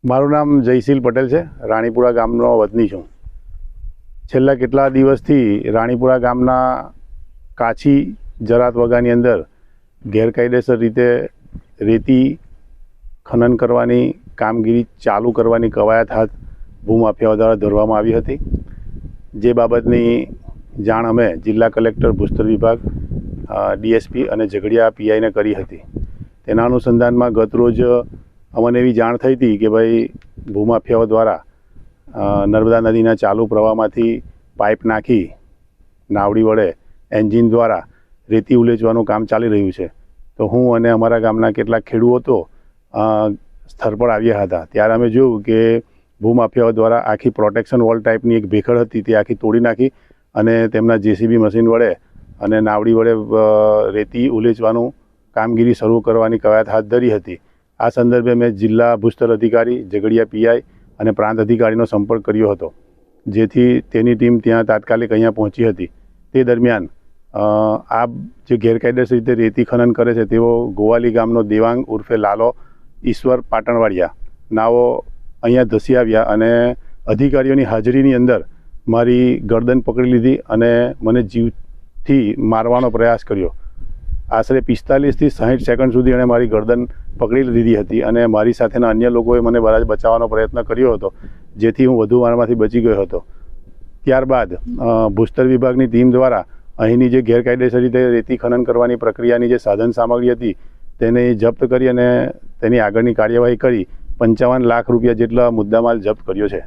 મારું નામ જયશીલ પટેલ છે। રાણીપુરા ગામનો વતની છું। છેલ્લા કેટલા દિવસથી રાણીપુરા ગામના કાછી જરાત વગાની અંદર ગેરકાયદેસર રીતે રેતી ખનન કરવાની કામગીરી ચાલુ કરવાની કવાયત હાથ ભૂમાફિયાઓ દ્વારા ધરવામાં આવી હતી। જે બાબતની જાણ અમે જિલ્લા કલેક્ટર ભૂસ્તર વિભાગ ડીએસપી અને ઝઘડિયા પીઆઈને કરી હતી। તેના અનુસંધાનમાં ગતરોજ અમને એવી જાણ થઈ હતી કે ભાઈ ભૂમાફિયાઓ દ્વારા નર્મદા નદીના ચાલુ પ્રવાહમાંથી પાઇપ નાખી નાવડી વડે એન્જિન દ્વારા રેતી ઉલેચવાનું કામ ચાલી રહ્યું છે। તો હું અને અમારા ગામના કેટલાક ખેડૂતો સ્થળ પર આવ્યા હતા। ત્યારે અમે જોયું કે ભૂમાફિયાઓ દ્વારા આખી પ્રોટેક્શન વોલ ટાઈપની એક ભેખડ હતી તે આખી તોડી નાખી અને તેમના જેસીબી મશીન વડે અને નાવડી વડે રેતી ઉલેચવાનું કામગીરી શરૂ કરવાની કવાયત હાથ ધરી હતી। આ સંદર્ભે મેં જિલ્લા ભૂસ્તર અધિકારી ઝઘડિયા પીઆઈ અને પ્રાંત અધિકારીનો સંપર્ક કર્યો હતો, જેથી તેની ટીમ ત્યાં તાત્કાલિક અહીંયા પહોંચી હતી। તે દરમિયાન આ જે ગેરકાયદેસર રીતે રેતી ખનન કરે છે તેઓ ગોવાલી ગામનો દેવાંગ ઉર્ફે લાલો ઈશ્વર પાટણવાડિયા નાઓ અહીંયા ધસી આવ્યા અને અધિકારીઓની હાજરીની અંદર મારી ગરદન પકડી લીધી અને મને જીવથી મારવાનો પ્રયાસ કર્યો। આશરે 45થી 60 સેકન્ડ સુધી એણે મારી ગરદન પકડી લીધી હતી અને મારી સાથેના અન્ય લોકોએ મને બચાવવાનો પ્રયત્ન કર્યો હતો, જેથી હું વધુ મારમાંથી બચી ગયો હતો। ત્યારબાદ ભૂસ્તર વિભાગની ટીમ દ્વારા અહીંની જે ગેરકાયદેસર રીતે રેતી ખનન કરવાની પ્રક્રિયાની જે સાધન સામગ્રી હતી તેને જપ્ત કરી અને તેની આગળની કાર્યવાહી કરી 55 લાખ રૂપિયા જેટલા મુદ્દામાલ જપ્ત કર્યો છે।